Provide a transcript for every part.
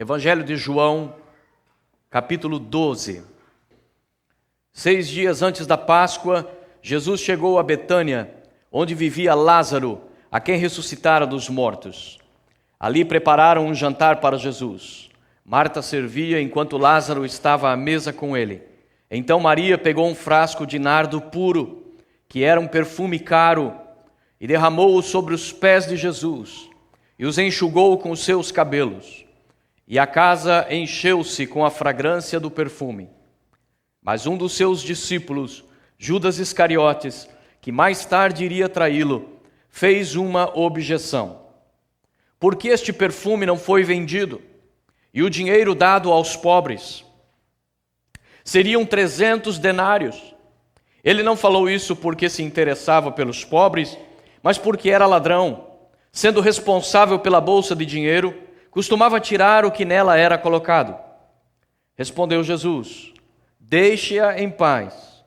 Evangelho de João, capítulo 12. 6 dias antes da Páscoa, Jesus chegou a Betânia, onde vivia Lázaro, a quem ressuscitara dos mortos. Ali prepararam um jantar para Jesus. Marta servia enquanto Lázaro estava à mesa com ele. Então Maria pegou um frasco de nardo puro, que era um perfume caro, e derramou-o sobre os pés de Jesus, e os enxugou com os seus cabelos. E a casa encheu-se com a fragrância do perfume. Mas um dos seus discípulos, Judas Iscariotes, que mais tarde iria traí-lo, fez uma objeção. Por que este perfume não foi vendido e o dinheiro dado aos pobres? Seriam 300 denários. Ele não falou isso porque se interessava pelos pobres, mas porque era ladrão. Sendo responsável pela bolsa de dinheiro, costumava tirar o que nela era colocado. Respondeu Jesus: deixe-a em paz,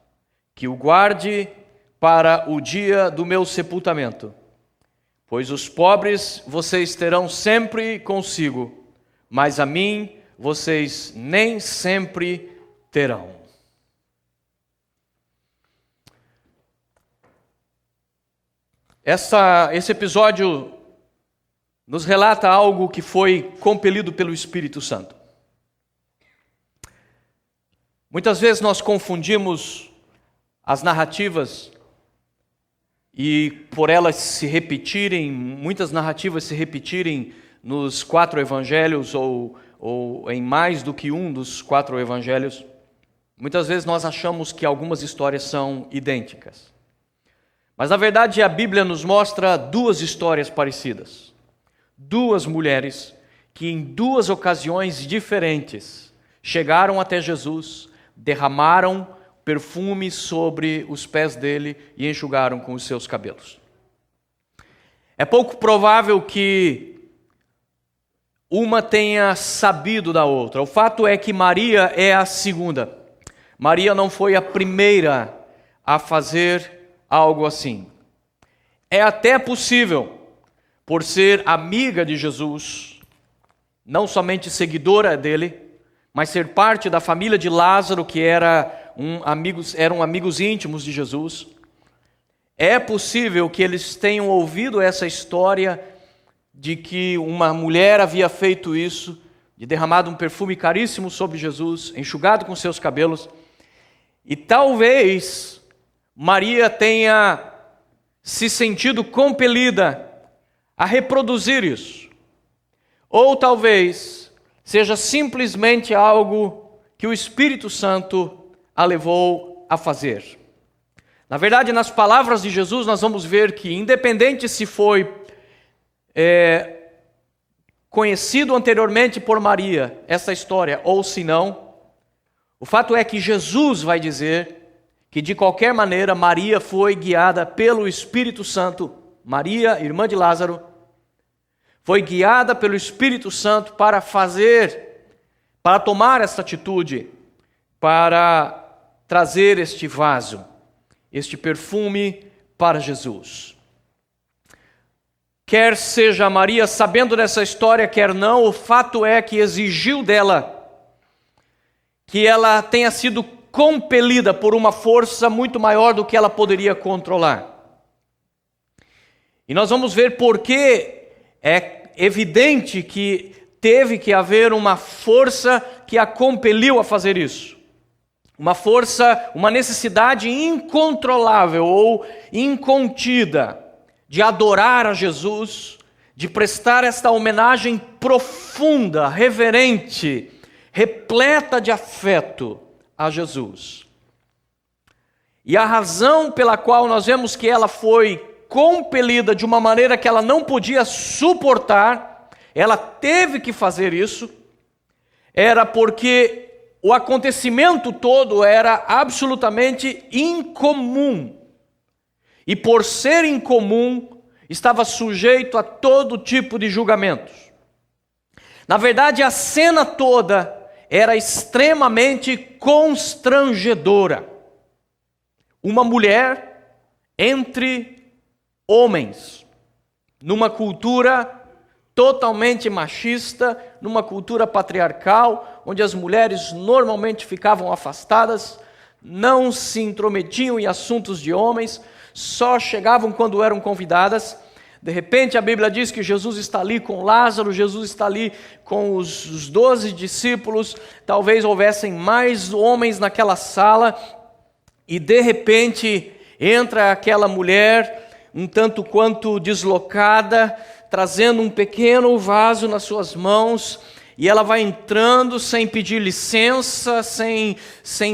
que o guarde para o dia do meu sepultamento. Pois os pobres vocês terão sempre consigo, mas a mim vocês nem sempre terão. Esse episódio nos relata algo que foi compelido pelo Espírito Santo. Muitas vezes nós confundimos as narrativas e por elas se repetirem, muitas narrativas se repetirem nos 4 evangelhos ou em mais do que um dos 4 evangelhos, muitas vezes nós achamos que algumas histórias são idênticas. Mas na verdade a Bíblia nos mostra 2 histórias parecidas. 2 mulheres que em 2 ocasiões diferentes chegaram até Jesus, derramaram perfume sobre os pés dele e enxugaram com os seus cabelos. É pouco provável que uma tenha sabido da outra. O fato é que Maria é a segunda. Maria não foi a primeira a fazer algo assim. É até possível, por ser amiga de Jesus, não somente seguidora dele, mas ser parte da família de Lázaro, que eram amigos íntimos de Jesus. É possível que eles tenham ouvido essa história de que uma mulher havia feito isso, de derramado um perfume caríssimo sobre Jesus, enxugado com seus cabelos, e talvez Maria tenha se sentido compelida a reproduzir isso. Ou talvez seja simplesmente algo que o Espírito Santo a levou a fazer. Na verdade, nas palavras de Jesus, nós vamos ver que, independente se foi conhecido anteriormente por Maria, essa história, ou se não, o fato é que Jesus vai dizer que, de qualquer maneira, Maria foi guiada pelo Espírito Santo. Maria, irmã de Lázaro, foi guiada pelo Espírito Santo para tomar esta atitude, para trazer este vaso, este perfume para Jesus. Quer seja Maria sabendo dessa história, quer não, o fato é que exigiu dela que ela tenha sido compelida por uma força muito maior do que ela poderia controlar. E nós vamos ver por que é evidente que teve que haver uma força que a compeliu a fazer isso. Uma força, uma necessidade incontrolável ou incontida de adorar a Jesus, de prestar esta homenagem profunda, reverente, repleta de afeto a Jesus. E a razão pela qual nós vemos que ela foi compelida de uma maneira que ela não podia suportar, ela teve que fazer isso, era porque o acontecimento todo era absolutamente incomum. E por ser incomum, estava sujeito a todo tipo de julgamentos. Na verdade, a cena toda era extremamente constrangedora. Uma mulher entre homens, numa cultura totalmente machista, numa cultura patriarcal, onde as mulheres normalmente ficavam afastadas, não se intrometiam em assuntos de homens, só chegavam quando eram convidadas. De repente a Bíblia diz que Jesus está ali com Lázaro, Jesus está ali com os 12 discípulos, talvez houvessem mais homens naquela sala, e de repente entra aquela mulher, um tanto quanto deslocada, trazendo um pequeno vaso nas suas mãos, e ela vai entrando sem pedir licença, sem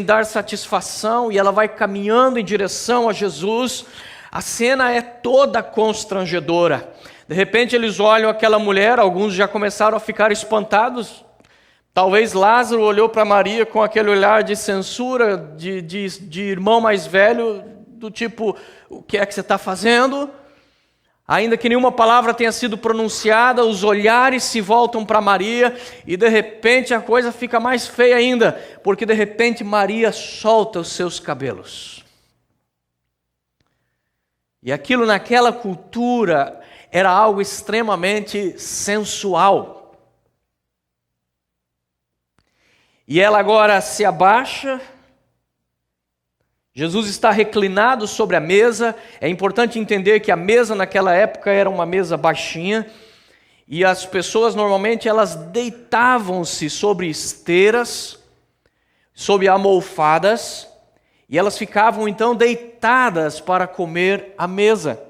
dar satisfação, e ela vai caminhando em direção a Jesus. A cena é toda constrangedora. De repente eles olham aquela mulher, alguns já começaram a ficar espantados. Talvez Lázaro olhou para Maria com aquele olhar de censura, de irmão mais velho, do tipo, o que é que você está fazendo? Ainda que nenhuma palavra tenha sido pronunciada, os olhares se voltam para Maria, e de repente a coisa fica mais feia ainda, porque de repente Maria solta os seus cabelos. E aquilo naquela cultura era algo extremamente sensual. E ela agora se abaixa. Jesus está reclinado sobre a mesa. É importante entender que a mesa naquela época era uma mesa baixinha. E as pessoas normalmente elas deitavam-se sobre esteiras, sobre almofadas. E elas ficavam então deitadas para comer à mesa.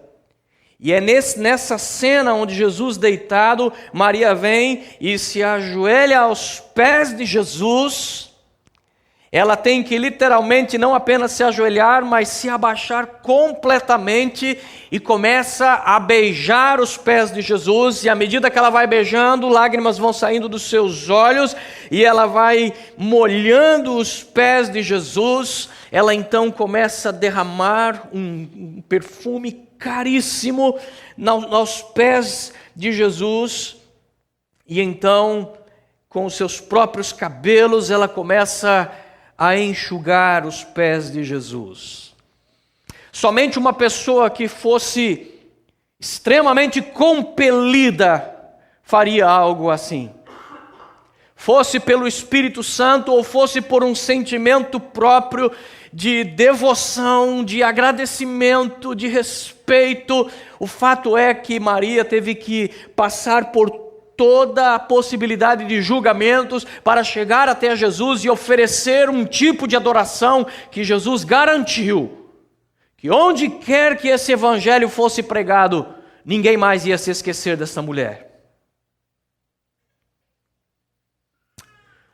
E é nessa cena onde Jesus deitado, Maria vem e se ajoelha aos pés de Jesus. Ela tem que literalmente não apenas se ajoelhar, mas se abaixar completamente e começa a beijar os pés de Jesus. E à medida que ela vai beijando, lágrimas vão saindo dos seus olhos e ela vai molhando os pés de Jesus. Ela então começa a derramar um perfume caríssimo aos pés de Jesus. E então, com os seus próprios cabelos, ela começa a enxugar os pés de Jesus. Somente uma pessoa que fosse extremamente compelida faria algo assim. Fosse pelo Espírito Santo ou fosse por um sentimento próprio de devoção, de agradecimento, de respeito. O fato é que Maria teve que passar por toda a possibilidade de julgamentos para chegar até Jesus e oferecer um tipo de adoração que Jesus garantiu que onde quer que esse evangelho fosse pregado, ninguém mais ia se esquecer dessa mulher.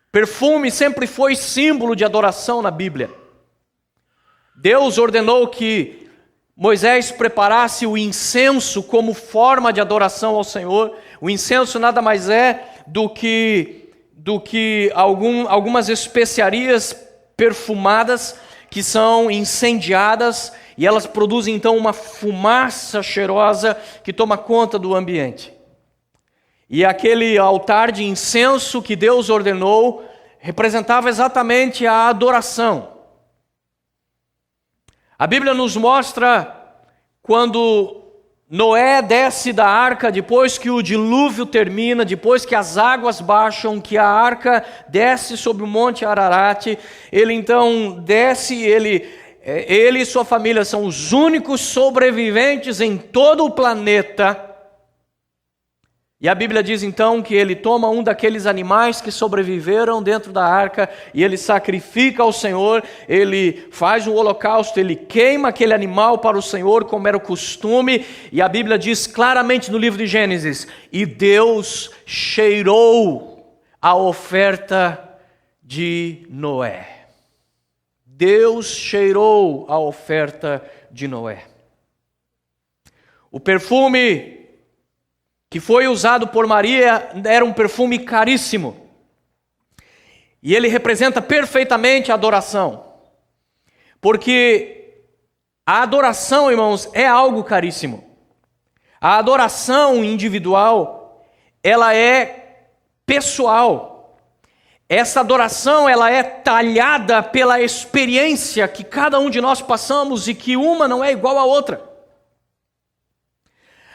Perfume sempre foi símbolo de adoração na Bíblia. Deus ordenou que Moisés preparasse o incenso como forma de adoração ao Senhor. O incenso nada mais é do que algumas especiarias perfumadas que são incendiadas e elas produzem então uma fumaça cheirosa que toma conta do ambiente. E aquele altar de incenso que Deus ordenou representava exatamente a adoração. A Bíblia nos mostra quando Noé desce da arca, depois que o dilúvio termina, depois que as águas baixam, que a arca desce sobre o monte Ararat, ele então desce, ele e sua família são os únicos sobreviventes em todo o planeta. E a Bíblia diz então que ele toma um daqueles animais que sobreviveram dentro da arca e ele sacrifica ao Senhor, ele faz um holocausto, ele queima aquele animal para o Senhor como era o costume. E a Bíblia diz claramente no livro de Gênesis, e Deus cheirou a oferta de Noé. Deus cheirou a oferta de Noé. O perfume que foi usado por Maria era um perfume caríssimo. E ele representa perfeitamente a adoração. Porque a adoração, irmãos, é algo caríssimo. A adoração individual, ela é pessoal. Essa adoração, ela é talhada pela experiência que cada um de nós passamos e que uma não é igual à outra.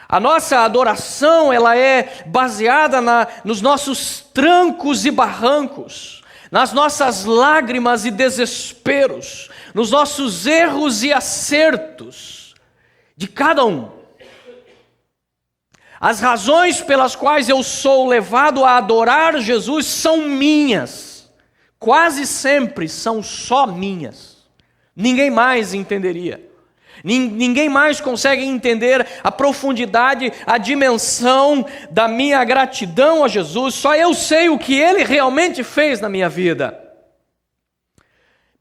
A nossa adoração, ela é baseada nos nossos trancos e barrancos, nas nossas lágrimas e desesperos, nos nossos erros e acertos de cada um. As razões pelas quais eu sou levado a adorar Jesus são minhas. Quase sempre são só minhas. Ninguém mais entenderia. Ninguém mais consegue entender a profundidade, a dimensão da minha gratidão a Jesus. Só eu sei o que Ele realmente fez na minha vida.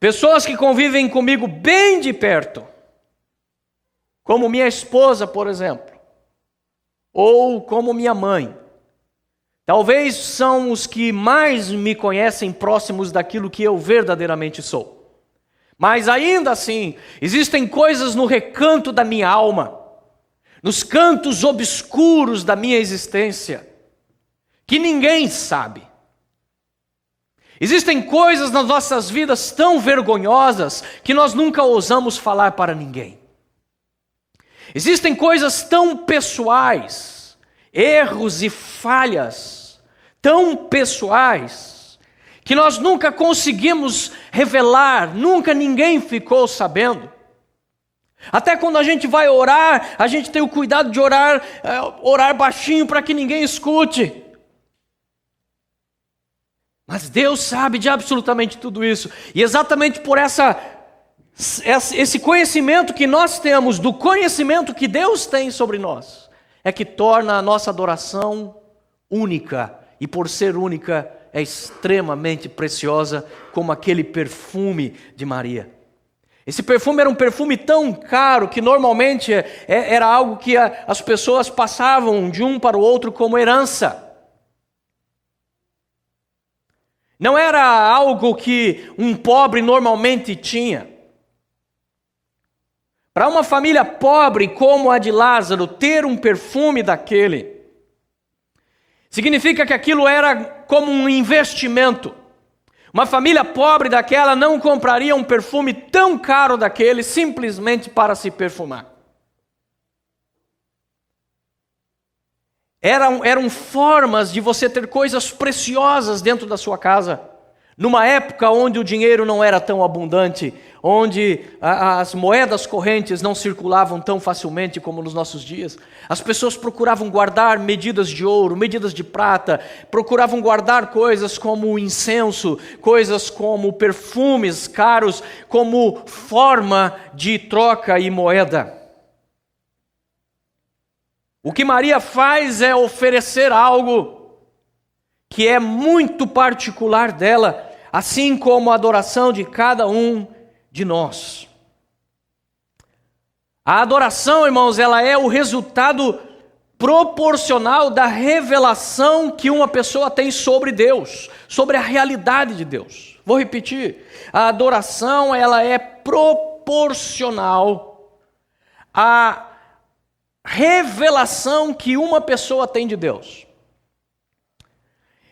Pessoas que convivem comigo bem de perto, como minha esposa, por exemplo, ou como minha mãe, talvez são os que mais me conhecem próximos daquilo que eu verdadeiramente sou. Mas ainda assim, existem coisas no recanto da minha alma, nos cantos obscuros da minha existência, que ninguém sabe. Existem coisas nas nossas vidas tão vergonhosas que nós nunca ousamos falar para ninguém. Existem coisas tão pessoais, erros e falhas tão pessoais, que nós nunca conseguimos revelar, nunca ninguém ficou sabendo. Até quando a gente vai orar, a gente tem o cuidado de orar baixinho para que ninguém escute. Mas Deus sabe de absolutamente tudo isso. E exatamente por esse conhecimento que nós temos, do conhecimento que Deus tem sobre nós, é que torna a nossa adoração única. E por ser única, é extremamente preciosa, como aquele perfume de Maria. Esse perfume era um perfume tão caro que normalmente era algo que as pessoas passavam de um para o outro como herança. Não era algo que um pobre normalmente tinha. Para uma família pobre como a de Lázaro, ter um perfume daquele significa que aquilo era como um investimento. Uma família pobre daquela não compraria um perfume tão caro daquele simplesmente para se perfumar. Eram formas de você ter coisas preciosas dentro da sua casa. Numa época onde o dinheiro não era tão abundante, onde as moedas correntes não circulavam tão facilmente como nos nossos dias, as pessoas procuravam guardar medidas de ouro, medidas de prata, procuravam guardar coisas como incenso, coisas como perfumes caros, como forma de troca e moeda. O que Maria faz é oferecer algo que é muito particular dela, assim como a adoração de cada um de nós. A adoração, irmãos, ela é o resultado proporcional da revelação que uma pessoa tem sobre Deus, sobre a realidade de Deus. Vou repetir, a adoração, ela é proporcional à revelação que uma pessoa tem de Deus.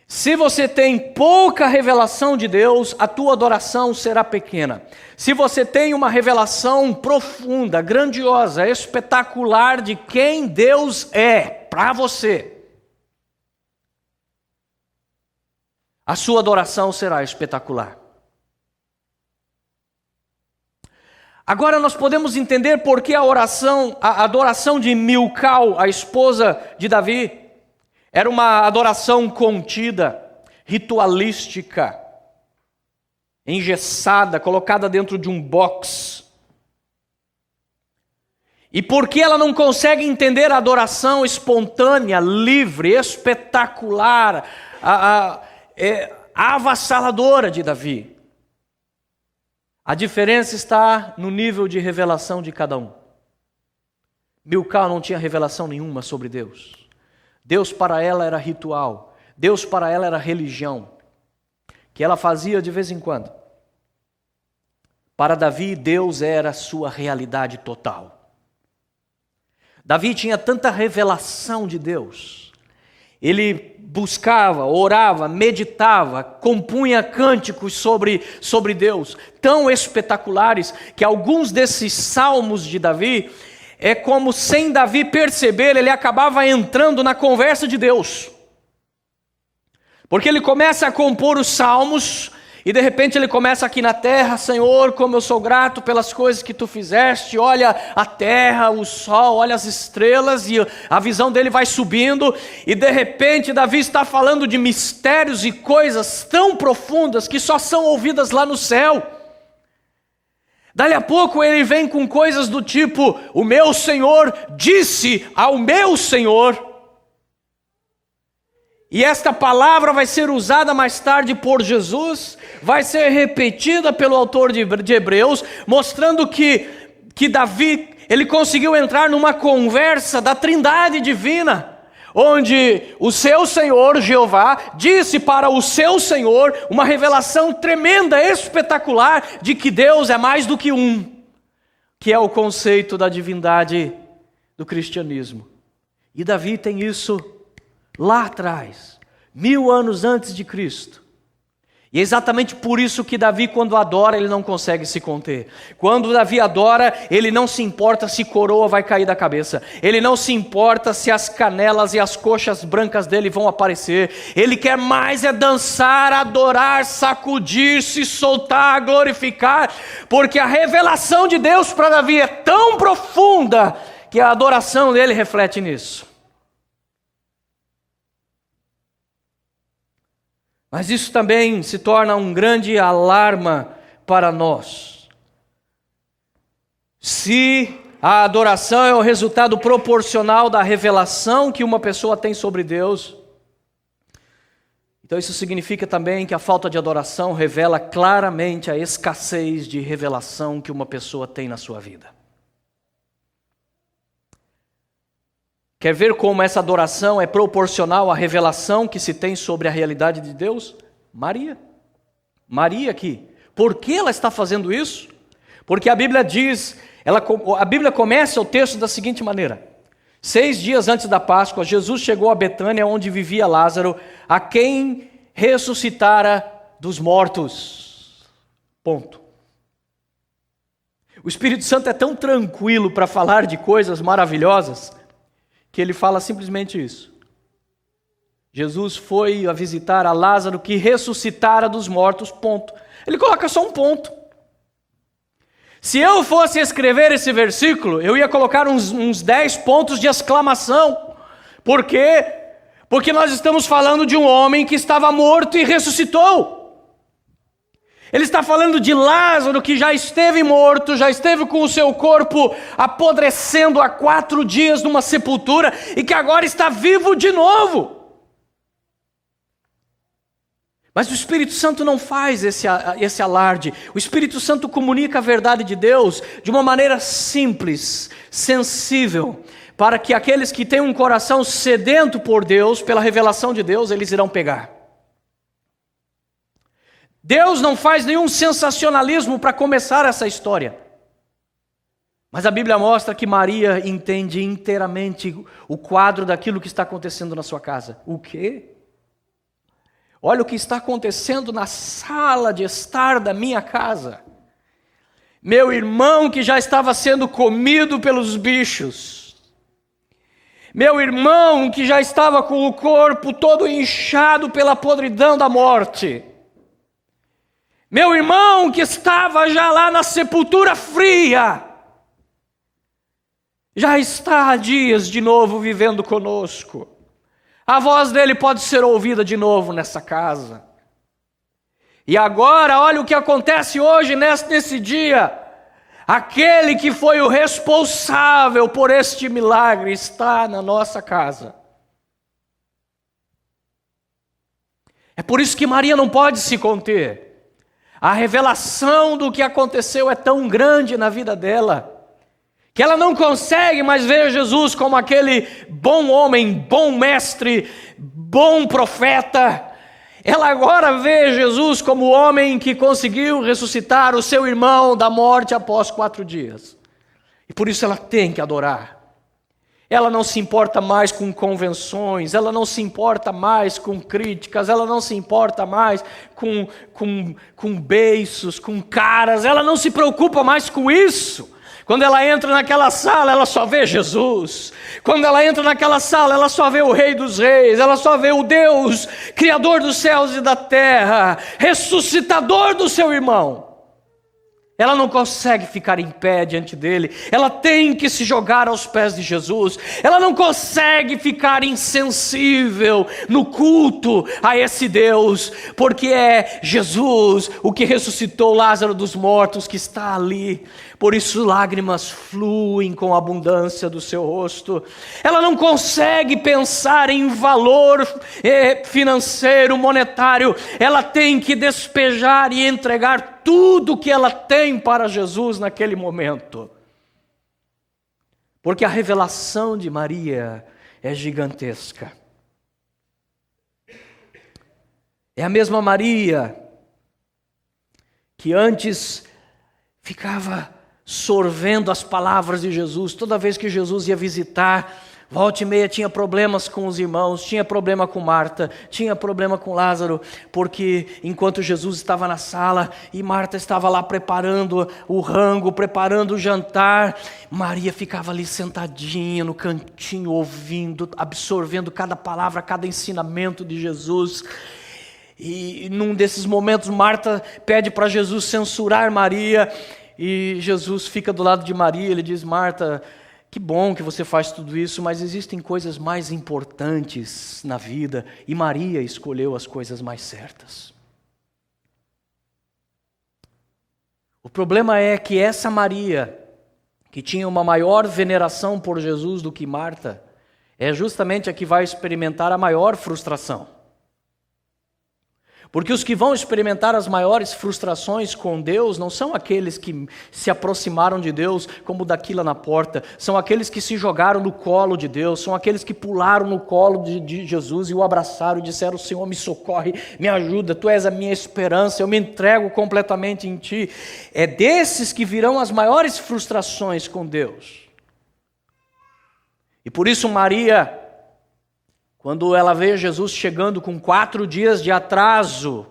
Se você tem pouca revelação de Deus, a tua adoração será pequena. Se você tem uma revelação profunda, grandiosa, espetacular de quem Deus é para você, a sua adoração será espetacular. Agora nós podemos entender por que a adoração de Milcal, a esposa de Davi, era uma adoração contida, ritualística, engessada, colocada dentro de um box. E por que ela não consegue entender a adoração espontânea, livre, espetacular, avassaladora de Davi? A diferença está no nível de revelação de cada um. Milcal não tinha revelação nenhuma sobre Deus. Deus para ela era ritual. Deus para ela era religião, que ela fazia de vez em quando. Para Davi, Deus era a sua realidade total. Davi tinha tanta revelação de Deus. Ele buscava, orava, meditava, compunha cânticos sobre Deus, tão espetaculares que alguns desses salmos de Davi é como sem Davi perceber, ele acabava entrando na conversa de Deus. Porque ele começa a compor os salmos, e de repente ele começa aqui na terra: Senhor, como eu sou grato pelas coisas que tu fizeste, olha a terra, o sol, olha as estrelas, e a visão dele vai subindo, e de repente Davi está falando de mistérios e coisas tão profundas que só são ouvidas lá no céu. Dali a pouco ele vem com coisas do tipo: o meu Senhor disse ao meu Senhor. E esta palavra vai ser usada mais tarde por Jesus, vai ser repetida pelo autor de Hebreus, mostrando que Davi, ele conseguiu entrar numa conversa da Trindade divina, onde o seu Senhor, Jeová, disse para o seu Senhor uma revelação tremenda, espetacular, de que Deus é mais do que um, que é o conceito da divindade do cristianismo. E Davi tem isso lá atrás, 1000 anos antes de Cristo. E é exatamente por isso que Davi, quando adora, ele não consegue se conter. Quando Davi adora, ele não se importa se coroa vai cair da cabeça. Ele não se importa se as canelas e as coxas brancas dele vão aparecer. Ele quer mais é dançar, adorar, sacudir, se soltar, glorificar. Porque a revelação de Deus para Davi é tão profunda que a adoração dele reflete nisso. Mas isso também se torna um grande alarma para nós. Se a adoração é o resultado proporcional da revelação que uma pessoa tem sobre Deus, então isso significa também que a falta de adoração revela claramente a escassez de revelação que uma pessoa tem na sua vida. Quer ver como essa adoração é proporcional à revelação que se tem sobre a realidade de Deus? Maria aqui. Por que ela está fazendo isso? Porque a Bíblia diz, a Bíblia começa o texto da seguinte maneira: 6 dias antes da Páscoa, Jesus chegou a Betânia, onde vivia Lázaro, a quem ressuscitara dos mortos. Ponto. O Espírito Santo é tão tranquilo para falar de coisas maravilhosas, que ele fala simplesmente isso. Jesus foi a visitar a Lázaro que ressuscitara dos mortos, ponto. Ele coloca só um ponto. Se eu fosse escrever esse versículo, eu ia colocar uns 10 pontos de exclamação. Por quê? Porque nós estamos falando de um homem que estava morto e ressuscitou. Ele está falando de Lázaro, que já esteve morto, já esteve com o seu corpo apodrecendo há 4 dias numa sepultura, e que agora está vivo de novo. Mas o Espírito Santo não faz esse alarde. O Espírito Santo comunica a verdade de Deus de uma maneira simples, sensível, para que aqueles que têm um coração sedento por Deus, pela revelação de Deus, eles irão pegar. Deus não faz nenhum sensacionalismo para começar essa história. Mas a Bíblia mostra que Maria entende inteiramente o quadro daquilo que está acontecendo na sua casa. O quê? Olha o que está acontecendo na sala de estar da minha casa. Meu irmão que já estava sendo comido pelos bichos. Meu irmão que já estava com o corpo todo inchado pela podridão da morte. Meu irmão que estava já lá na sepultura fria, já está há dias de novo vivendo conosco. A voz dele pode ser ouvida de novo nessa casa. E agora, olha o que acontece hoje, nesse dia. Aquele que foi o responsável por este milagre está na nossa casa. É por isso que Maria não pode se conter. A revelação do que aconteceu é tão grande na vida dela, que ela não consegue mais ver Jesus como aquele bom homem, bom mestre, bom profeta. Ela agora vê Jesus como o homem que conseguiu ressuscitar o seu irmão da morte após 4 dias. E por isso ela tem que adorar. Ela não se importa mais com convenções, ela não se importa mais com críticas, ela não se importa mais com beiços, com caras, ela não se preocupa mais com isso. Quando ela entra naquela sala, ela só vê Jesus. Quando ela entra naquela sala, ela só vê o Rei dos Reis. Ela só vê o Deus, Criador dos céus e da terra, ressuscitador do seu irmão. Ela não consegue ficar em pé diante dele. Ela tem que se jogar aos pés de Jesus. Ela não consegue ficar insensível no culto a esse Deus, porque é Jesus, o que ressuscitou Lázaro dos mortos, que está ali. Por isso lágrimas fluem com a abundância do seu rosto. Ela não consegue pensar em valor financeiro, monetário. Ela tem que despejar e entregar tudo que ela tem para Jesus naquele momento. Porque a revelação de Maria é gigantesca. É a mesma Maria que antes ficava sorvendo as palavras de Jesus. Toda vez que Jesus ia visitar, volta e meia tinha problemas com os irmãos, tinha problema com Marta, tinha problema com Lázaro, porque enquanto Jesus estava na sala e Marta estava lá preparando o rango, preparando o jantar, Maria ficava ali sentadinha no cantinho, ouvindo, absorvendo cada palavra, cada ensinamento de Jesus. E num desses momentos Marta pede para Jesus censurar Maria, e Jesus fica do lado de Maria. Ele diz: Marta, que bom que você faz tudo isso, mas existem coisas mais importantes na vida, e Maria escolheu as coisas mais certas. O problema é que essa Maria, que tinha uma maior veneração por Jesus do que Marta, é justamente a que vai experimentar a maior frustração. Porque os que vão experimentar as maiores frustrações com Deus não são aqueles que se aproximaram de Deus como daquilo na porta, são aqueles que se jogaram no colo de Deus, são aqueles que pularam no colo de Jesus e o abraçaram e disseram: Senhor, me socorre, me ajuda, Tu és a minha esperança, eu me entrego completamente em Ti. É desses que virão as maiores frustrações com Deus. E por isso Maria, quando ela vê Jesus chegando com 4 dias de atraso,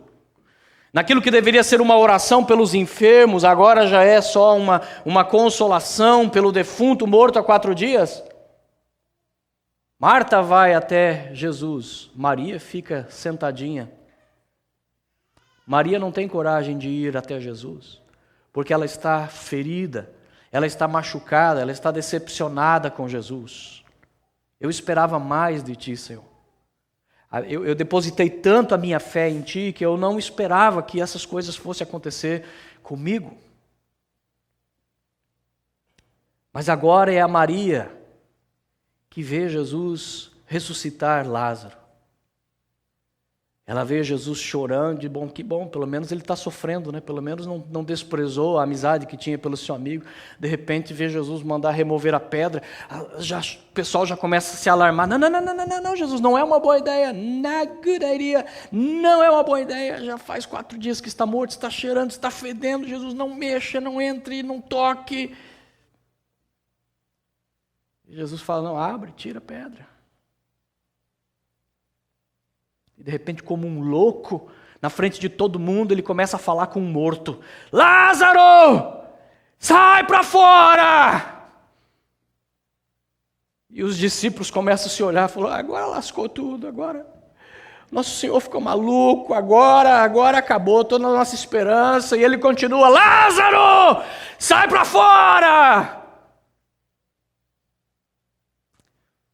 naquilo que deveria ser uma oração pelos enfermos, agora já é só uma consolação pelo defunto morto há 4 dias. Marta vai até Jesus, Maria fica sentadinha. Maria não tem coragem de ir até Jesus, porque ela está ferida, ela está machucada, ela está decepcionada com Jesus. Eu esperava mais de Ti, Senhor. Eu depositei tanto a minha fé em Ti que eu não esperava que essas coisas fossem acontecer comigo. Mas agora é a Maria que vê Jesus ressuscitar Lázaro. Ela vê Jesus chorando, e que bom, pelo menos ele está sofrendo, né? Pelo menos não desprezou a amizade que tinha pelo seu amigo. De repente vê Jesus mandar remover a pedra, o pessoal já começa a se alarmar. Não, Jesus, não é uma boa ideia, not good idea, não é uma boa ideia. Já faz 4 dias que está morto, está cheirando, está fedendo. Jesus, não mexa, não entre, não toque. E Jesus fala: não, abre, tira a pedra. E de repente, como um louco, na frente de todo mundo, ele começa a falar com um morto: Lázaro, sai para fora! E os discípulos começam a se olhar e falam: agora lascou tudo, agora nosso Senhor ficou maluco, agora acabou toda a nossa esperança. E ele continua: Lázaro, sai para fora!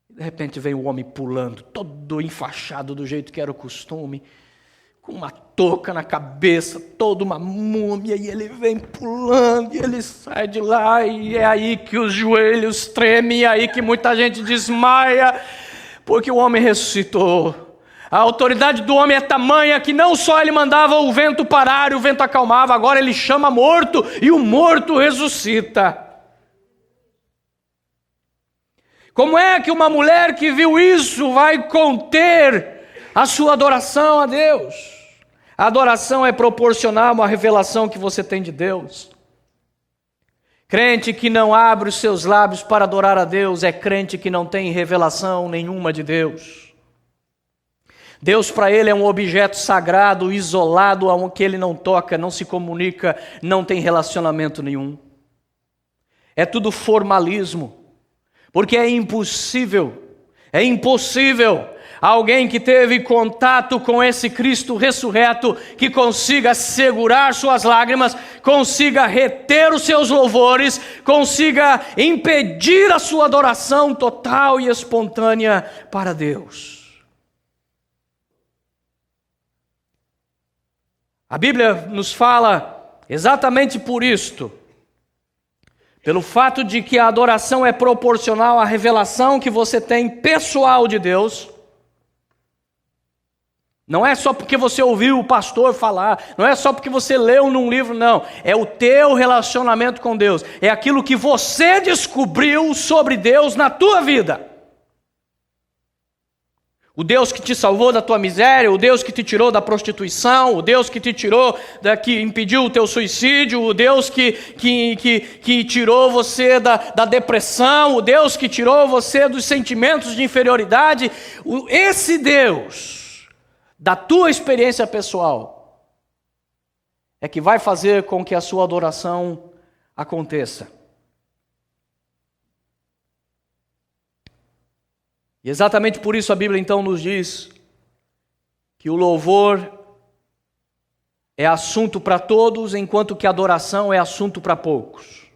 De repente vem o homem pulando, todo enfaixado do jeito que era o costume, com uma touca na cabeça, toda uma múmia, e ele vem pulando, e ele sai de lá, e é aí que os joelhos tremem, é aí que muita gente desmaia, porque o homem ressuscitou. A autoridade do homem é tamanha que não só ele mandava o vento parar e o vento acalmava, agora ele chama morto, e o morto ressuscita. Como é que uma mulher que viu isso vai conter a sua adoração a Deus? A adoração é proporcional a uma revelação que você tem de Deus. Crente que não abre os seus lábios para adorar a Deus é crente que não tem revelação nenhuma de Deus. Deus para ele é um objeto sagrado, isolado, a que ele não toca, não se comunica, não tem relacionamento nenhum. é tudo formalismo. Porque é impossível alguém que teve contato com esse Cristo ressurreto, que consiga segurar suas lágrimas, consiga reter os seus louvores, consiga impedir a sua adoração total e espontânea para Deus. A Bíblia nos fala exatamente por isto, pelo fato de que a adoração é proporcional à revelação que você tem pessoal de Deus. Não é só porque você ouviu o pastor falar, não é só porque você leu num livro, não. É o teu relacionamento com Deus, é aquilo que você descobriu sobre Deus na tua vida. O Deus que te salvou da tua miséria, o Deus que te tirou da prostituição, o Deus que te tirou, que impediu o teu suicídio, o Deus que tirou você da depressão, o Deus que tirou você dos sentimentos de inferioridade. Esse Deus, da tua experiência pessoal, é que vai fazer com que a sua adoração aconteça. E exatamente por isso a Bíblia então nos diz que o louvor é assunto para todos, enquanto que a adoração é assunto para poucos.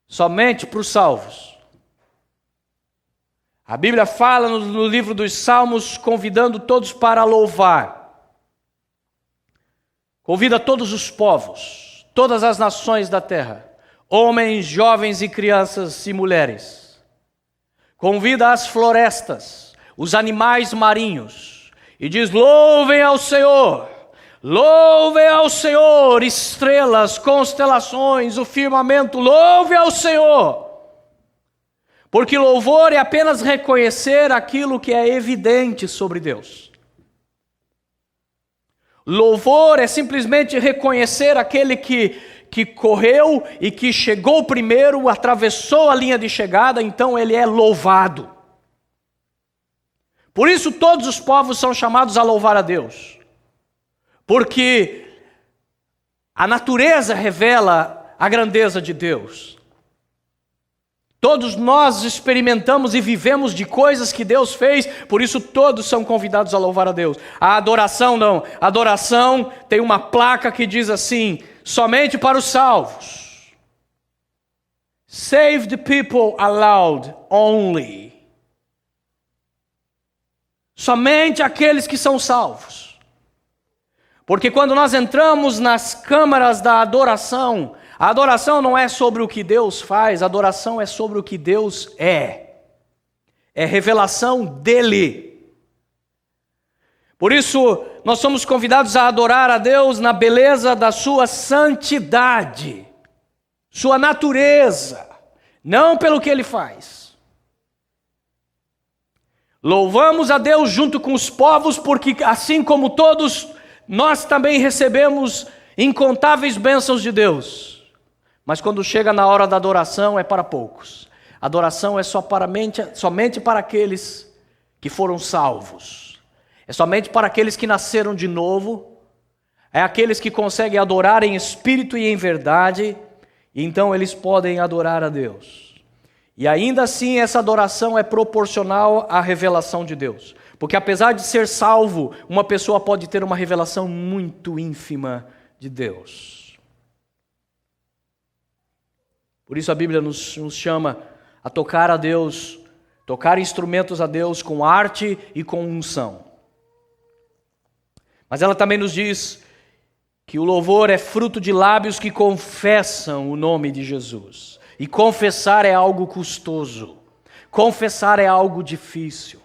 Somente para os salvos. A Bíblia fala no livro dos Salmos, convidando todos para louvar. Convida todos os povos, todas as nações da terra, homens, jovens e crianças e mulheres. Convida as florestas, os animais marinhos, e diz: louvem ao Senhor, estrelas, constelações, o firmamento, louve ao Senhor. Porque louvor é apenas reconhecer aquilo que é evidente sobre Deus. Louvor é simplesmente reconhecer aquele que correu e que chegou primeiro, atravessou a linha de chegada, então ele é louvado. Por isso todos os povos são chamados a louvar a Deus. Porque a natureza revela a grandeza de Deus. Todos nós experimentamos e vivemos de coisas que Deus fez, por isso todos são convidados a louvar a Deus. A adoração não. A adoração tem uma placa que diz assim: somente para os salvos. Save the people allowed only. Somente aqueles que são salvos. Porque quando nós entramos nas câmaras da adoração, a adoração não é sobre o que Deus faz, a adoração é sobre o que Deus é. É revelação dele. Por isso, nós somos convidados a adorar a Deus na beleza da sua santidade, sua natureza, não pelo que ele faz. Louvamos a Deus junto com os povos, porque assim como todos, nós também recebemos incontáveis bênçãos de Deus. Mas quando chega na hora da adoração, é para poucos. A adoração é somente para aqueles que foram salvos. É somente para aqueles que nasceram de novo. É aqueles que conseguem adorar em espírito e em verdade. E então eles podem adorar a Deus. E ainda assim essa adoração é proporcional à revelação de Deus. Porque apesar de ser salvo, uma pessoa pode ter uma revelação muito ínfima de Deus. Por isso a Bíblia nos chama a tocar a Deus, tocar instrumentos a Deus com arte e com unção. Mas ela também nos diz que o louvor é fruto de lábios que confessam o nome de Jesus. E confessar é algo custoso. Confessar é algo difícil.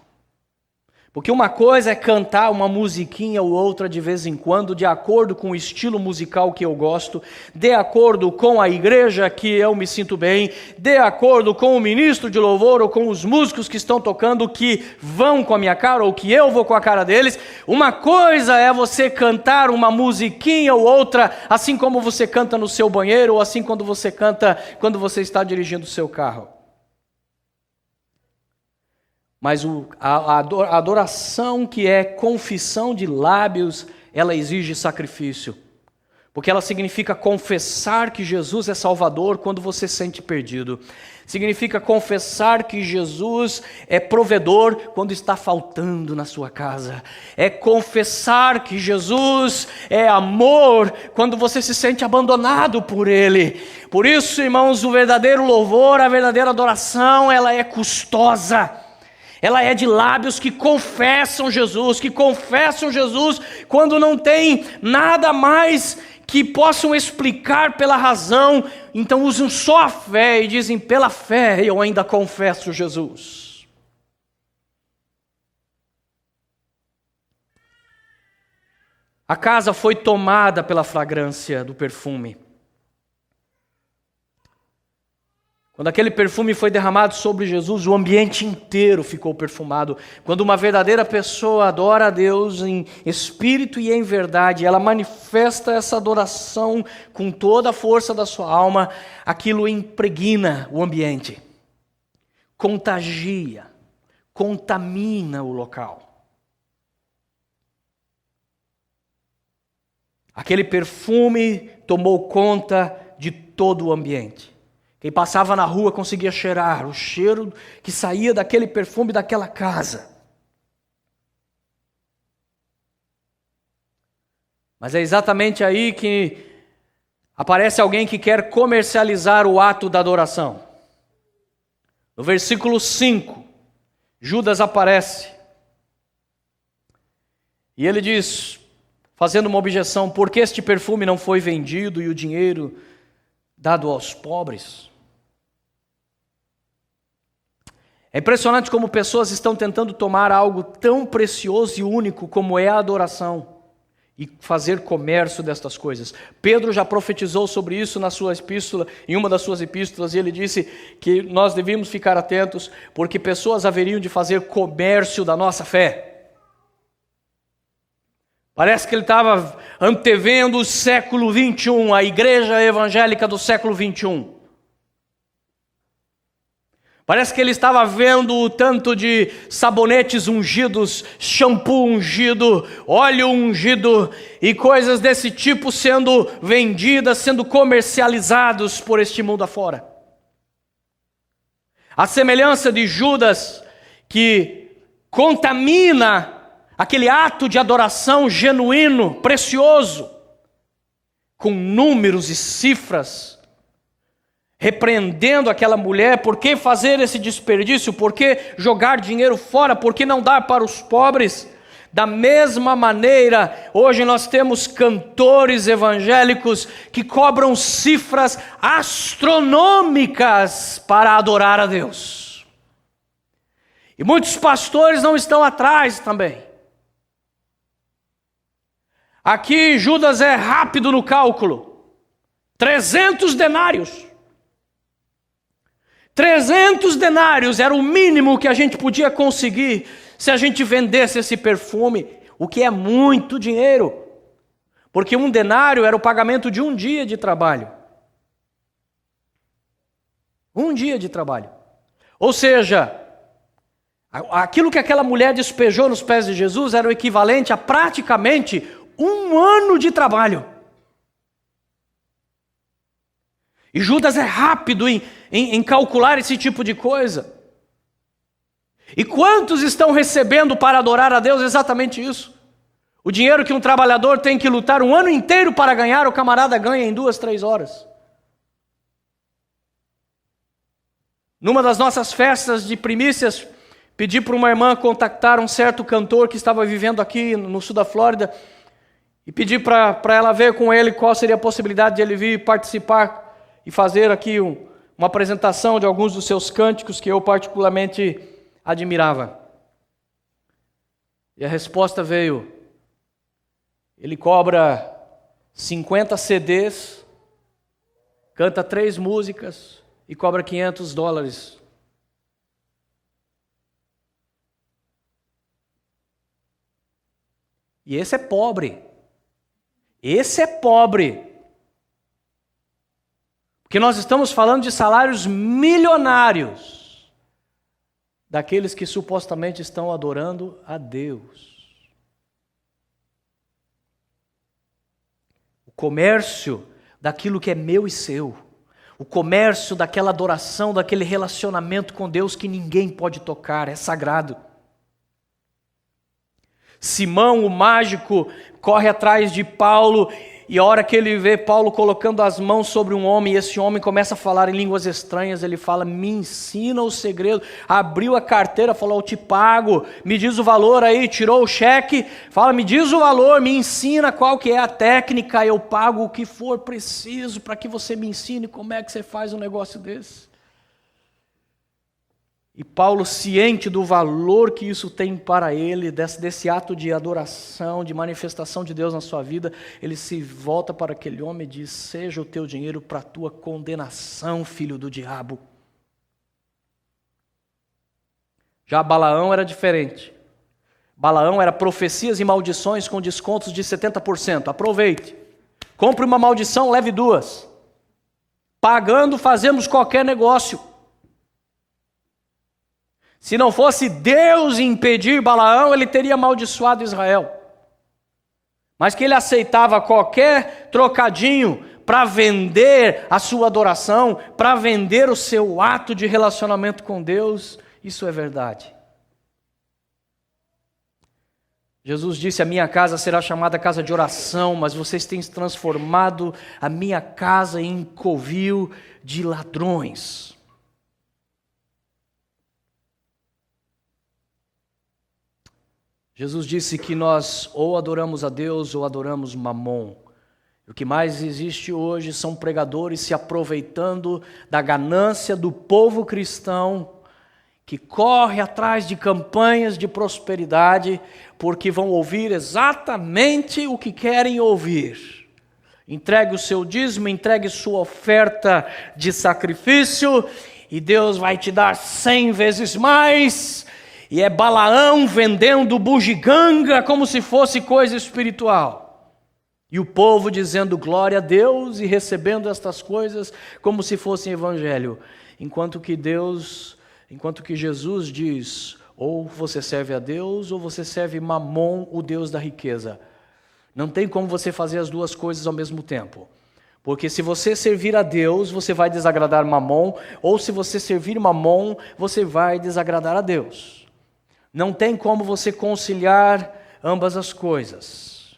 Porque uma coisa é cantar uma musiquinha ou outra de vez em quando, de acordo com o estilo musical que eu gosto, de acordo com a igreja que eu me sinto bem, de acordo com o ministro de louvor ou com os músicos que estão tocando, que vão com a minha cara ou que eu vou com a cara deles. Uma coisa é você cantar uma musiquinha ou outra, assim como você canta no seu banheiro, ou assim quando você canta quando você está dirigindo o seu carro. Mas a adoração que é confissão de lábios, ela exige sacrifício. porque ela significa confessar que Jesus é Salvador quando você se sente perdido. Significa confessar que Jesus é provedor quando está faltando na sua casa. É confessar que Jesus é amor quando você se sente abandonado por Ele. Por isso, irmãos, o verdadeiro louvor, a verdadeira adoração, ela é custosa. Ela é de lábios que confessam Jesus quando não tem nada mais que possam explicar pela razão, então usam só a fé e dizem: pela fé eu ainda confesso Jesus. A casa foi tomada pela fragrância do perfume. Quando aquele perfume foi derramado sobre Jesus, o ambiente inteiro ficou perfumado. Quando uma verdadeira pessoa adora a Deus em espírito e em verdade, ela manifesta essa adoração com toda a força da sua alma, aquilo impregna o ambiente, contagia, contamina o local. Aquele perfume tomou conta de todo o ambiente. Quem passava na rua conseguia cheirar o cheiro que saía daquele perfume daquela casa. Mas é exatamente aí que aparece alguém que quer comercializar o ato da adoração. No versículo 5, Judas aparece. E ele diz, fazendo uma objeção: por que este perfume não foi vendido e o dinheiro dado aos pobres? É impressionante como pessoas estão tentando tomar algo tão precioso e único como é a adoração e fazer comércio destas coisas. Pedro já profetizou sobre isso na sua epístola, em uma das suas epístolas, e ele disse que nós devíamos ficar atentos, porque pessoas haveriam de fazer comércio da nossa fé. Parece que ele estava antevendo o século 21, a igreja evangélica do século 21. Parece que ele estava vendo o tanto de sabonetes ungidos, shampoo ungido, óleo ungido e coisas desse tipo sendo vendidas, sendo comercializados por este mundo afora. A semelhança de Judas, que contamina aquele ato de adoração genuíno, precioso, com números e cifras, repreendendo aquela mulher: por que fazer esse desperdício? Por que jogar dinheiro fora? Por que não dar para os pobres? Da mesma maneira, hoje nós temos cantores evangélicos que cobram cifras astronômicas para adorar a Deus. E muitos pastores não estão atrás também. Aqui Judas é rápido no cálculo. 300 denários. 300 denários era o mínimo que a gente podia conseguir se a gente vendesse esse perfume, o que é muito dinheiro, porque um denário era o pagamento de um dia de trabalho. Um dia de trabalho. Ou seja, aquilo que aquela mulher despejou nos pés de Jesus era o equivalente a praticamente um ano de trabalho. E Judas é rápido em calcular esse tipo de coisa. E quantos estão recebendo para adorar a Deus exatamente isso? O dinheiro que um trabalhador tem que lutar um ano inteiro para ganhar, o camarada ganha em 2, 3 horas. Numa das nossas festas de primícias, pedi para uma irmã contactar um certo cantor que estava vivendo aqui no sul da Flórida e pedi para ela ver com ele qual seria a possibilidade de ele vir participar e fazer aqui uma apresentação de alguns dos seus cânticos que eu particularmente admirava. E a resposta veio: ele cobra 50 CDs, canta 3 músicas e cobra $500. E esse é pobre. Esse é pobre. Porque nós estamos falando de salários milionários daqueles que supostamente estão adorando a Deus. O comércio daquilo que é meu e seu. O comércio daquela adoração, daquele relacionamento com Deus que ninguém pode tocar, é sagrado. Simão, o mágico, corre atrás de Paulo, e a hora que ele vê Paulo colocando as mãos sobre um homem, e esse homem começa a falar em línguas estranhas, ele fala: me ensina o segredo. Abriu a carteira, falou: eu te pago, me diz o valor aí, tirou o cheque, fala: me diz o valor, me ensina qual que é a técnica, eu pago o que for preciso para que você me ensine como é que você faz um negócio desse. E Paulo, ciente do valor que isso tem para ele, desse ato de adoração, de manifestação de Deus na sua vida, ele se volta para aquele homem e diz: seja o teu dinheiro para a tua condenação, filho do diabo. Já Balaão era diferente. Balaão era profecias e maldições com descontos de 70%. Aproveite. Compre uma maldição, leve 2. Pagando, fazemos qualquer negócio. Se não fosse Deus impedir Balaão, ele teria amaldiçoado Israel. Mas que ele aceitava qualquer trocadinho para vender a sua adoração, para vender o seu ato de relacionamento com Deus, isso é verdade. Jesus disse: a minha casa será chamada casa de oração, mas vocês têm transformado a minha casa em covil de ladrões. Jesus disse que nós ou adoramos a Deus ou adoramos Mamon. O que mais existe hoje são pregadores se aproveitando da ganância do povo cristão, que corre atrás de campanhas de prosperidade, porque vão ouvir exatamente o que querem ouvir. Entregue o seu dízimo, entregue sua oferta de sacrifício, e Deus vai te dar 100 vezes mais. E é Balaão vendendo bugiganga como se fosse coisa espiritual. E o povo dizendo glória a Deus e recebendo estas coisas como se fossem evangelho. Enquanto que Jesus diz: ou você serve a Deus ou você serve Mamon, o Deus da riqueza. Não tem como você fazer as duas coisas ao mesmo tempo. Porque se você servir a Deus, você vai desagradar Mamon, ou se você servir Mamon, você vai desagradar a Deus. Não tem como você conciliar ambas as coisas.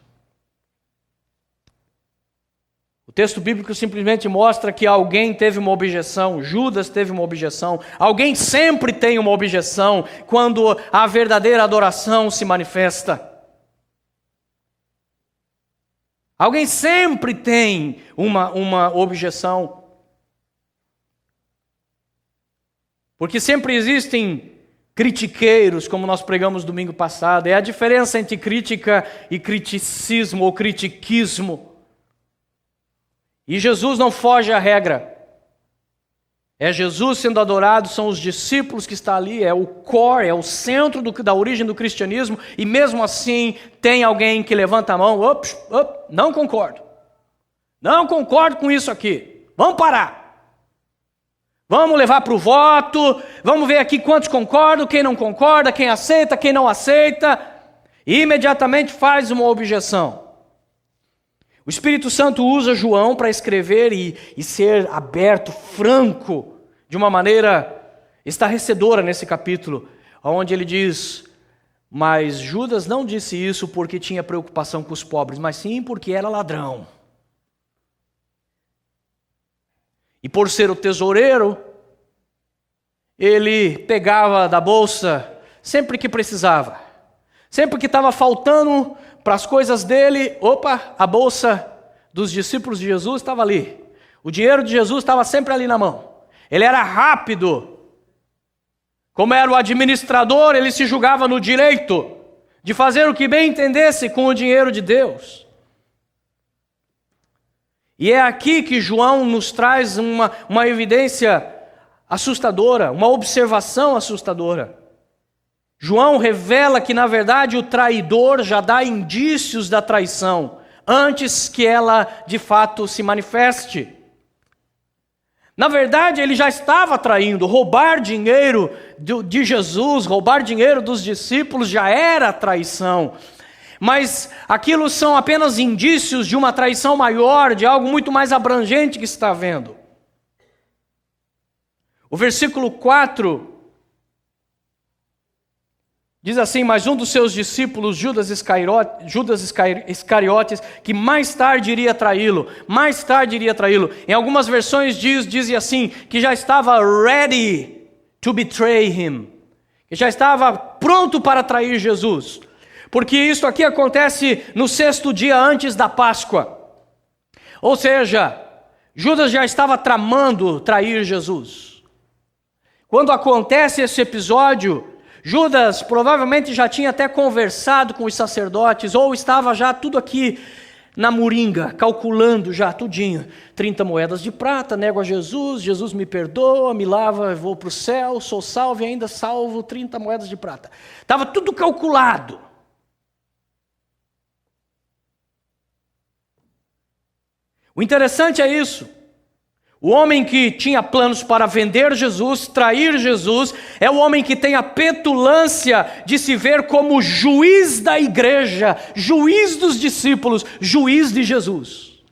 O texto bíblico simplesmente mostra que alguém teve uma objeção, Judas teve uma objeção, alguém sempre tem uma objeção quando a verdadeira adoração se manifesta. Alguém sempre tem uma objeção. Porque sempre existem critiqueiros, como nós pregamos domingo passado. É a diferença entre crítica e criticismo ou critiquismo. E Jesus não foge à regra. É Jesus sendo adorado, são os discípulos que estão ali, é o core, é o centro da origem do cristianismo, e mesmo assim tem alguém que levanta a mão: não concordo. Não concordo com isso aqui. Vamos parar. Vamos levar para o voto, vamos ver aqui quantos concordam, quem não concorda, quem aceita, quem não aceita. E imediatamente faz uma objeção. O Espírito Santo usa João para escrever e ser aberto, franco, de uma maneira estarrecedora nesse capítulo, onde ele diz: mas Judas não disse isso porque tinha preocupação com os pobres, mas sim porque era ladrão. E por ser o tesoureiro, ele pegava da bolsa sempre que precisava. Sempre que estava faltando para as coisas dele, a bolsa dos discípulos de Jesus estava ali. O dinheiro de Jesus estava sempre ali na mão. Ele era rápido. Como era o administrador, ele se julgava no direito de fazer o que bem entendesse com o dinheiro de Deus. E é aqui que João nos traz uma evidência assustadora, uma observação assustadora. João revela que, na verdade, o traidor já dá indícios da traição, antes que ela, de fato, se manifeste. Na verdade, ele já estava traindo. Roubar dinheiro de Jesus, roubar dinheiro dos discípulos já era traição. mas aquilo são apenas indícios de uma traição maior, de algo muito mais abrangente que se está vendo. O versículo 4 diz assim: mas um dos seus discípulos, Judas Iscariotes, que mais tarde iria traí-lo. Em algumas versões dizem assim, que já estava ready to betray him, que já estava pronto para trair Jesus. Porque isso aqui acontece no 6º dia antes da Páscoa. Ou seja, Judas já estava tramando trair Jesus. Quando acontece esse episódio, Judas provavelmente já tinha até conversado com os sacerdotes, ou estava já tudo aqui na moringa, calculando já tudinho. 30 moedas de prata, nego a Jesus, Jesus me perdoa, me lava, vou para o céu, sou salvo e ainda salvo 30 moedas de prata. Estava tudo calculado. O interessante é isso. O homem que tinha planos para vender Jesus, trair Jesus, é o homem que tem a petulância de se ver como juiz da igreja, juiz dos discípulos, juiz de Jesus.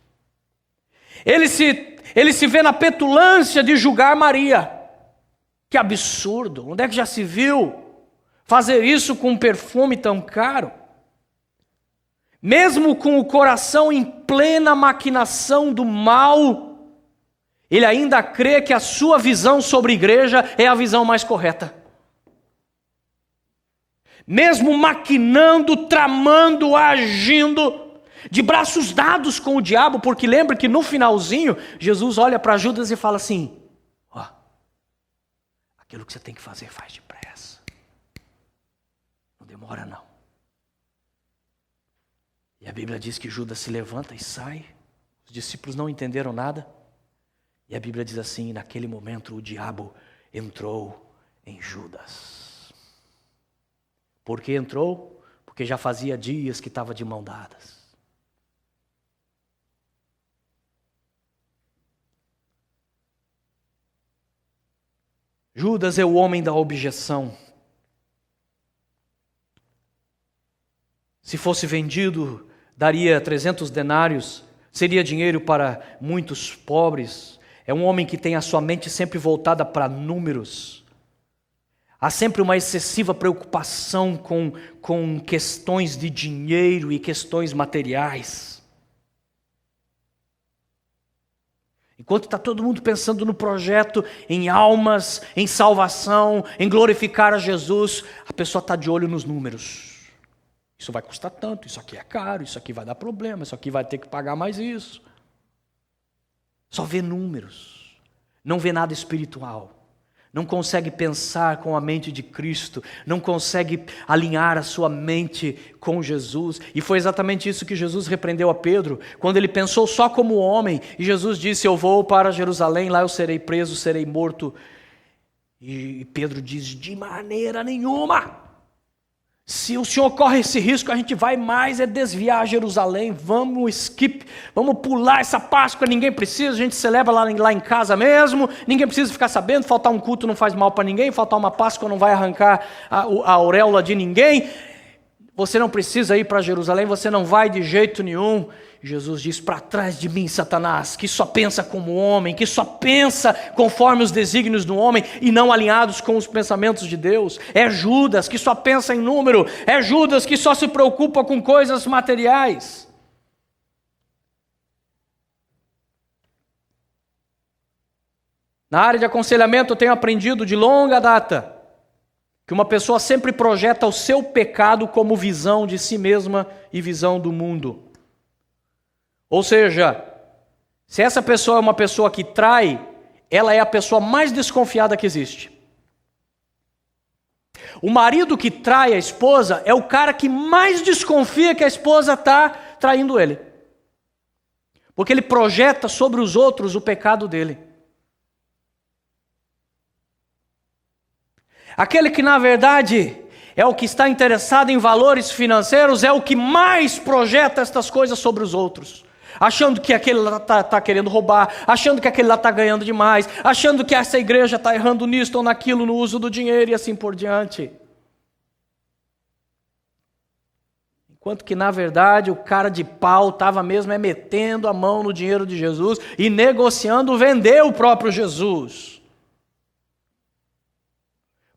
Ele se vê na petulância de julgar Maria. Que absurdo! Onde é que já se viu fazer isso com um perfume tão caro? Mesmo com o coração em plena maquinação do mal, ele ainda crê que a sua visão sobre a igreja é a visão mais correta. Mesmo maquinando, tramando, agindo, de braços dados com o diabo, porque lembra que no finalzinho, Jesus olha para Judas e fala assim: ó, aquilo que você tem que fazer, faz depressa. Não demora não. E a Bíblia diz que Judas se levanta e sai. Os discípulos não entenderam nada. E a Bíblia diz assim: naquele momento o diabo entrou em Judas. Por que entrou? Porque já fazia dias que estava de mão dadas. Judas é o homem da objeção. Se fosse vendido, daria 300 denários, seria dinheiro para muitos pobres. É um homem que tem a sua mente sempre voltada para números. Há sempre uma excessiva preocupação com questões de dinheiro e questões materiais. Enquanto está todo mundo pensando no projeto, em almas, em salvação, em glorificar a Jesus, a pessoa está de olho nos números. Isso vai custar tanto, isso aqui é caro, isso aqui vai dar problema, isso aqui vai ter que pagar mais isso. Só vê números, não vê nada espiritual, não consegue pensar com a mente de Cristo, não consegue alinhar a sua mente com Jesus. E foi exatamente isso que Jesus repreendeu a Pedro, quando ele pensou só como homem, e Jesus disse: eu vou para Jerusalém, lá eu serei preso, serei morto. E Pedro diz: de maneira nenhuma. Se o Senhor corre esse risco, a gente vai mais desviar a Jerusalém, vamos pular essa Páscoa, ninguém precisa, a gente celebra lá em casa mesmo, ninguém precisa ficar sabendo, faltar um culto não faz mal para ninguém, faltar uma Páscoa não vai arrancar a auréola de ninguém, você não precisa ir para Jerusalém, você não vai de jeito nenhum. Jesus diz: para trás de mim, Satanás, que só pensa como homem, que só pensa conforme os desígnios do homem e não alinhados com os pensamentos de Deus. É Judas que só pensa em número, é Judas que só se preocupa com coisas materiais. Na área de aconselhamento eu tenho aprendido de longa data que uma pessoa sempre projeta o seu pecado como visão de si mesma e visão do mundo. Ou seja, se essa pessoa é uma pessoa que trai, ela é a pessoa mais desconfiada que existe. O marido que trai a esposa é o cara que mais desconfia que a esposa está traindo ele. Porque ele projeta sobre os outros o pecado dele. Aquele que na verdade é o que está interessado em valores financeiros, é o que mais projeta estas coisas sobre os outros. Achando que aquele lá está querendo roubar, achando que aquele lá está ganhando demais, achando que essa igreja está errando nisso ou naquilo, no uso do dinheiro e assim por diante. Enquanto que, na verdade, o cara de pau estava mesmo metendo a mão no dinheiro de Jesus e negociando vender o próprio Jesus.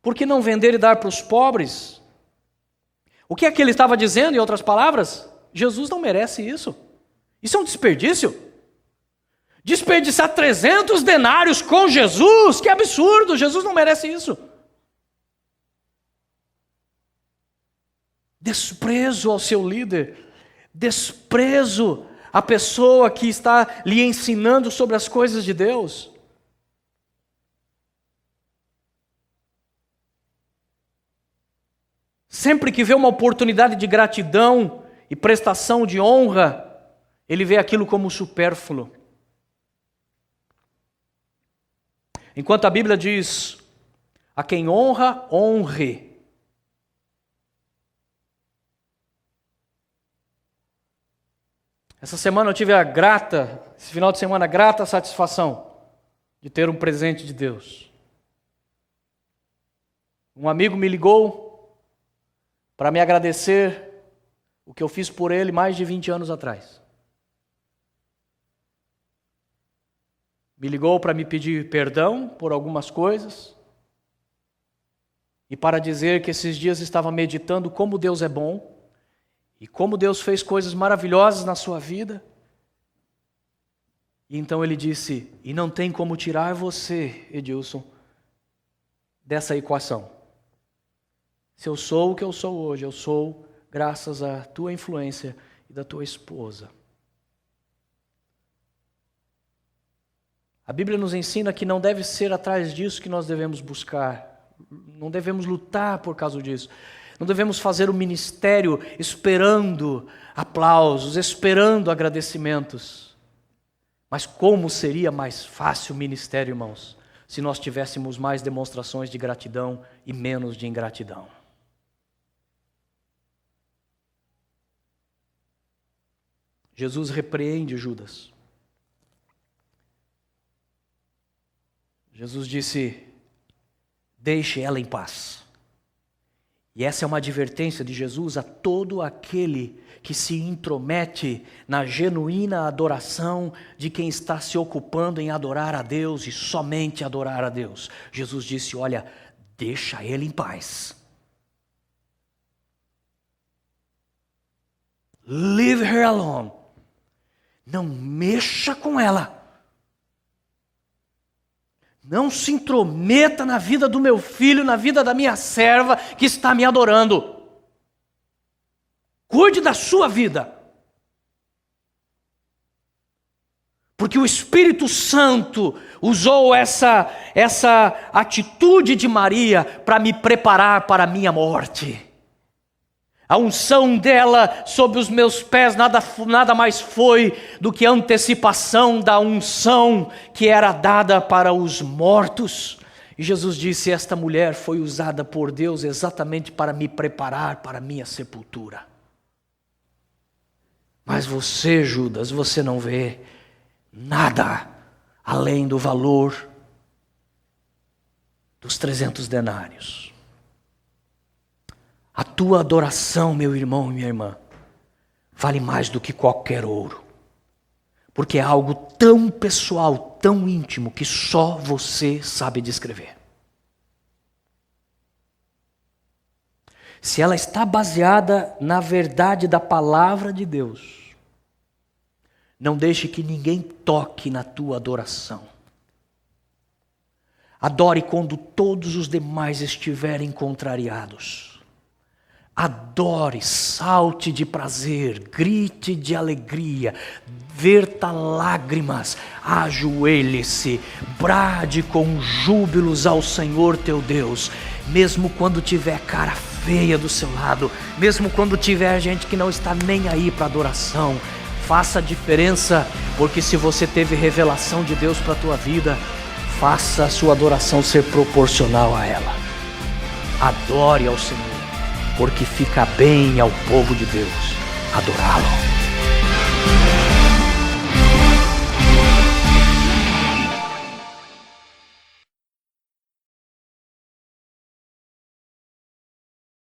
Por que não vender e dar para os pobres? O que é que ele estava dizendo, em outras palavras? Jesus não merece isso. Isso é um desperdício. Desperdiçar 300 denários com Jesus, que absurdo, Jesus não merece isso. Desprezo ao seu líder, desprezo à pessoa que está lhe ensinando sobre as coisas de Deus. Sempre que vê uma oportunidade de gratidão e prestação de honra, ele vê aquilo como supérfluo. Enquanto a Bíblia diz, a quem honra, honre. Essa semana eu tive esse final de semana, grata satisfação de ter um presente de Deus. Um amigo me ligou para me agradecer o que eu fiz por ele mais de 20 anos atrás. Me ligou para me pedir perdão por algumas coisas e para dizer que esses dias estava meditando como Deus é bom e como Deus fez coisas maravilhosas na sua vida. E então ele disse, e não tem como tirar você, Edilson, dessa equação. Se eu sou o que eu sou hoje, eu sou graças à tua influência e da tua esposa. A Bíblia nos ensina que não deve ser atrás disso que nós devemos buscar. Não devemos lutar por causa disso. Não devemos fazer o ministério esperando aplausos, esperando agradecimentos. Mas como seria mais fácil o ministério, irmãos, se nós tivéssemos mais demonstrações de gratidão e menos de ingratidão. Jesus repreende Judas. Jesus disse, deixe ela em paz. E essa é uma advertência de Jesus a todo aquele que se intromete na genuína adoração de quem está se ocupando em adorar a Deus e somente adorar a Deus. Jesus disse, olha, deixa ele em paz. Leave her alone. Não mexa com ela. Não se intrometa na vida do meu filho, na vida da minha serva que está me adorando. Cuide da sua vida. Porque o Espírito Santo usou essa atitude de Maria para me preparar para a minha morte. A unção dela sobre os meus pés nada mais foi do que a antecipação da unção que era dada para os mortos. E Jesus disse, esta mulher foi usada por Deus exatamente para me preparar para a minha sepultura. Mas você, Judas, você não vê nada além do valor dos 300 denários. A tua adoração, meu irmão e minha irmã, vale mais do que qualquer ouro. Porque é algo tão pessoal, tão íntimo, que só você sabe descrever. Se ela está baseada na verdade da palavra de Deus, não deixe que ninguém toque na tua adoração. Adore quando todos os demais estiverem contrariados. Adore, salte de prazer, grite de alegria, verta lágrimas, ajoelhe-se, brade com júbilos ao Senhor teu Deus, mesmo quando tiver cara feia do seu lado, mesmo quando tiver gente que não está nem aí para adoração. Faça a diferença, porque se você teve revelação de Deus para a tua vida, faça a sua adoração ser proporcional a ela. Adore ao Senhor, porque fica bem ao povo de Deus adorá-lo.